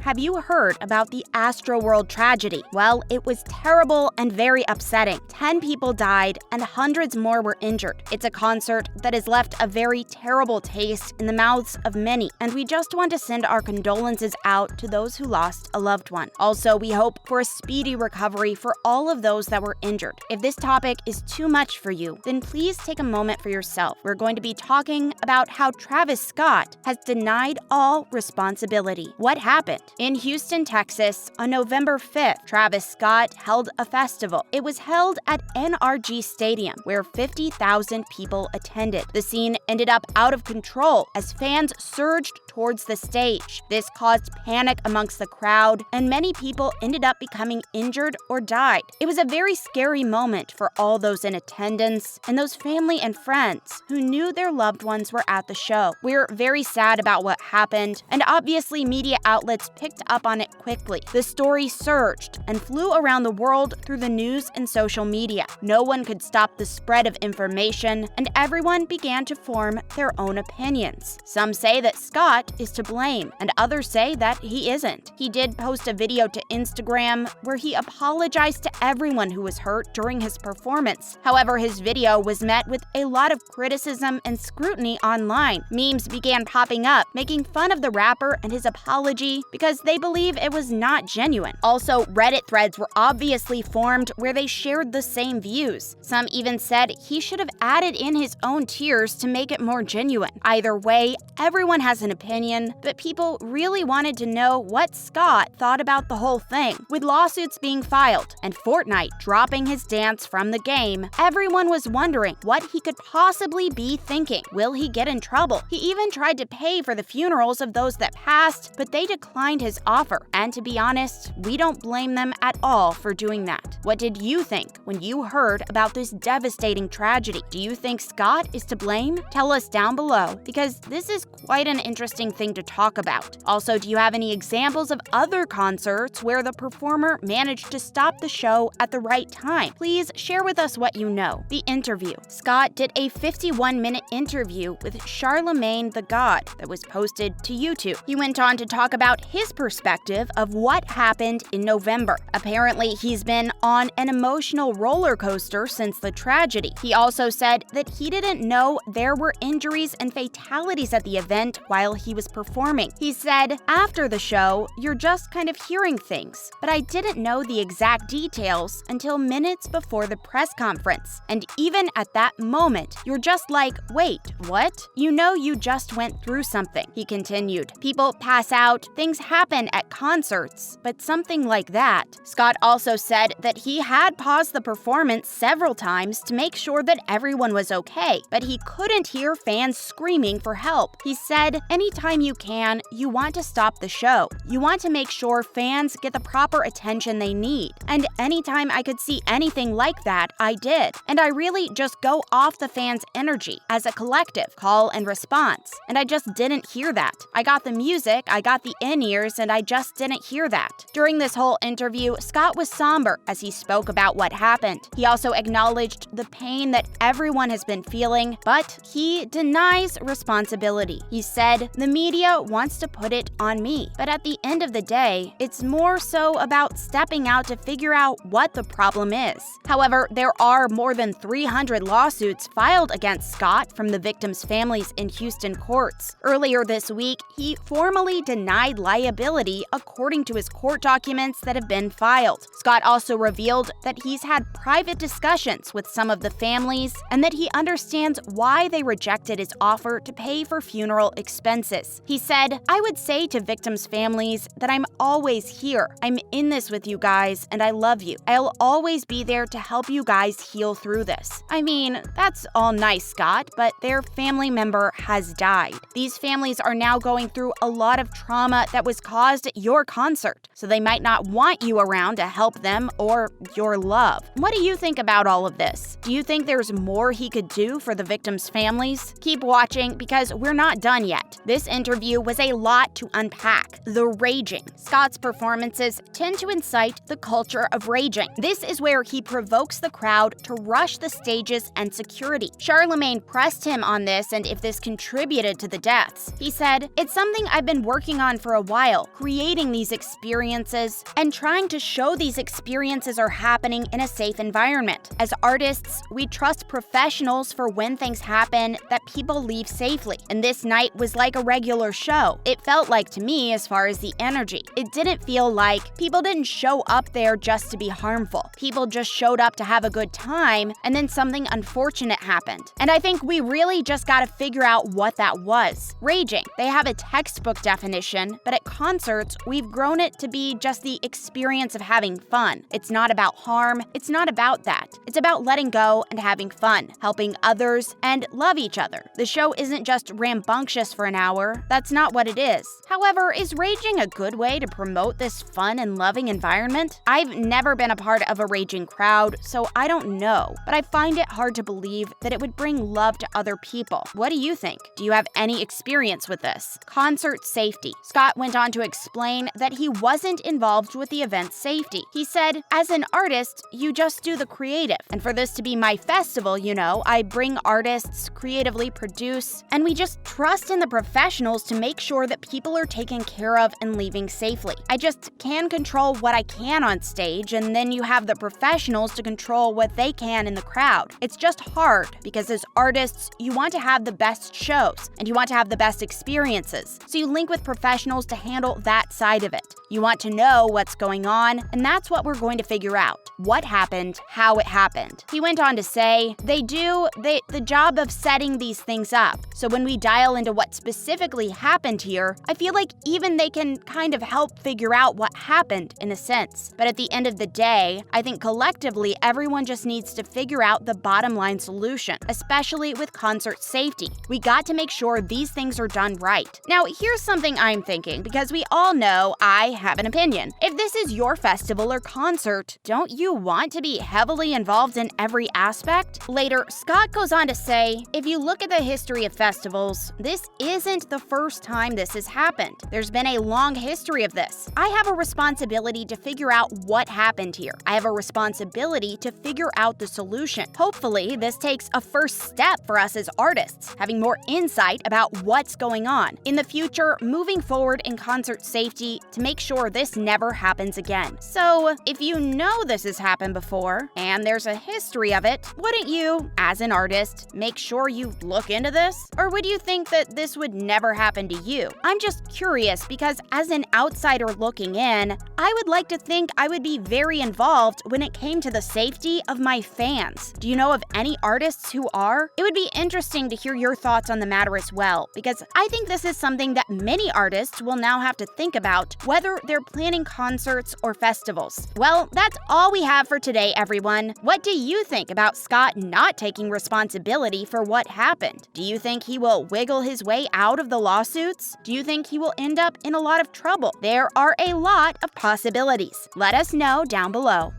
have you heard about the Astroworld tragedy? Well, it was terrible and very upsetting. 10 people died and hundreds more were injured. It's a concert that has left a very terrible taste in the mouths of many, and we just want to send our condolences out to those who lost a loved one. Also, we hope for a speedy recovery for all of those that were injured. If this topic is too much for you, then please take a moment for yourself. We're going to be talking about how Travis Scott has denied all responsibility. What happened? In Houston, Texas, on November 5th, Travis Scott held a festival. It was held at NRG Stadium, where 50,000 people attended. The scene ended up out of control as fans surged towards the stage. This caused panic amongst the crowd, and many people ended up becoming injured or died. It was a very scary moment for all those in attendance and those family and friends who knew their loved ones were at the show. We're very sad about what happened, and obviously media outlets picked up on it quickly. The story surged and flew around the world through the news and social media. No one could stop the spread of information, and everyone began to form their own opinions. Some say that Scott is to blame, and others say that he isn't. He did post a video to Instagram where he apologized to everyone who was hurt during his performance. However, his video was met with a lot of criticism and scrutiny online. Memes began popping up, making fun of the rapper and his apology because they believe it was not genuine. Also, Reddit threads were obviously formed where they shared the same views. Some even said he should have added in his own tears to make it more genuine. Either way, everyone has an opinion, but people really wanted to know what Scott thought about the whole thing. With lawsuits being filed and Fortnite dropping his dance from the game, everyone was wondering what he could possibly be thinking. Will he get in trouble? He even tried to pay for the funerals of those that passed, but they declined his offer. And to be honest, we don't blame them at all for doing that. What did you think when you heard about this devastating tragedy? Do you think Scott is to blame? Tell us down below, because this is quite an interesting thing to talk about. Also, do you have any examples of other concerts where the performer managed to stop the show at the right time? Please share with us what you know. The interview. Scott did a 51-minute interview with Charlamagne Tha God that was posted to YouTube. He went on to talk about his perspective of what happened in November. Apparently, he's been on an emotional roller coaster since the tragedy. He also said that he didn't know there were injuries and fatalities at the event while he was performing. He said, "After the show, you're just kind of hearing things, but I didn't know the exact details until minutes before the press conference. And even at that moment, you're just like, wait, what? You know you just went through something." He continued, "People pass out, things happen at concerts, but something like that." Scott also said that he had paused the performance several times to make sure that everyone was okay, but he couldn't hear fans screaming for help. He said, "Anytime you can, you want to stop the show. You want to make sure fans get the proper attention they need. And anytime I could see anything like that, I did. And I really just go off the fans' energy as a collective, call and response. And I just didn't hear that. I got the music, I got the in-ears, and I just didn't hear that." During this whole interview, Scott was somber as he spoke about what happened. He also acknowledged the pain that everyone has been feeling, but he denies responsibility. He said, "The media wants to put it on me, but at the end of the day, it's more so about stepping out to figure out what the problem is." However, there are more than 300 lawsuits filed against Scott from the victims' families in Houston courts. Earlier this week, he formally denied liability according to his court documents that have been filed. Scott also revealed that he's had private discussions with some of the families and that he understands why they rejected his offer to pay for funeral expenses. He said, "I would say to victims' families that I'm always here. I'm in this with you guys, and I love you. I'll always be there to help you guys heal through this." I mean, that's all nice, Scott, but their family member has died. These families are now going through a lot of trauma that was caused at your concert, so they might not want you around to help them or your love. What do you think about all of this? Do you think there's more he could do for the victims' families? Keep watching because we're not done yet. This interview was a lot to unpack. The raging. Scott's performances tend to incite the culture of raging. This is where he provokes the crowd to rush the stages and security. Charlamagne pressed him on this and if this contributed to the deaths. He said, "It's something I've been working on for a while. while creating these experiences and trying to show these experiences are happening in a safe environment. As artists, we trust professionals for when things happen that people leave safely. And this night was like a regular show. It felt like to me, as far as the energy, it didn't feel like people didn't show up there just to be harmful. People just showed up to have a good time, and then something unfortunate happened. And I think we really just gotta figure out what that was. Raging. They have a textbook definition, but at concerts, we've grown it to be just the experience of having fun. It's not about harm, it's not about that. It's about letting go and having fun, helping others, and love each other. The show isn't just rambunctious for an hour, that's not what it is. However, is raging a good way to promote this fun and loving environment? I've never been a part of a raging crowd, so I don't know, but I find it hard to believe that it would bring love to other people. What do you think? Do you have any experience with this? Concert safety. Scott went on to explain that he wasn't involved with the event's safety. He said, "As an artist, you just do the creative. And for this to be my festival, I bring artists, creatively produce, and we just trust in the professionals to make sure that people are taken care of and leaving safely. I just can control what I can on stage, and then you have the professionals to control what they can in the crowd. It's just hard because as artists, you want to have the best shows and you want to have the best experiences. So you link with professionals to handle that side of it. You want to know what's going on, and that's what we're going to figure out. What happened, how it happened." He went on to say, they do the job of setting these things up. So when we dial into what specifically happened here, I feel like even they can kind of help figure out what happened in a sense. But at the end of the day, I think collectively everyone just needs to figure out the bottom line solution, especially with concert safety. We got to make sure these things are done right. Now, here's something I'm thinking, because we all know I have an opinion. If this is your festival or concert, don't you want to be heavily involved in every aspect? Later, Scott goes on to say, if you look at the history of festivals, this isn't the first time this has happened. There's been a long history of this. I have a responsibility to figure out what happened here. I have a responsibility to figure out the solution. Hopefully, this takes a first step for us as artists, having more insight about what's going on. In the future, moving forward in concert safety to make sure this never happens again. So, if you know this has happened before, and there's a history of it, wouldn't you, as an artist, make sure you look into this? Or would you think that this would never happen to you? I'm just curious because as an outsider looking in, I would like to think I would be very involved when it came to the safety of my fans. Do you know of any artists who are? It would be interesting to hear your thoughts on the matter as well, because I think this is something that many artists will now have to think about, whether they're planning concerts or festivals. Well, that's all we have for today, everyone. What do you think about Scott not taking responsibility for what happened? Do you think he will wiggle his way out of the lawsuits? Do you think he will end up in a lot of trouble? There are a lot of possibilities. Let us know down below.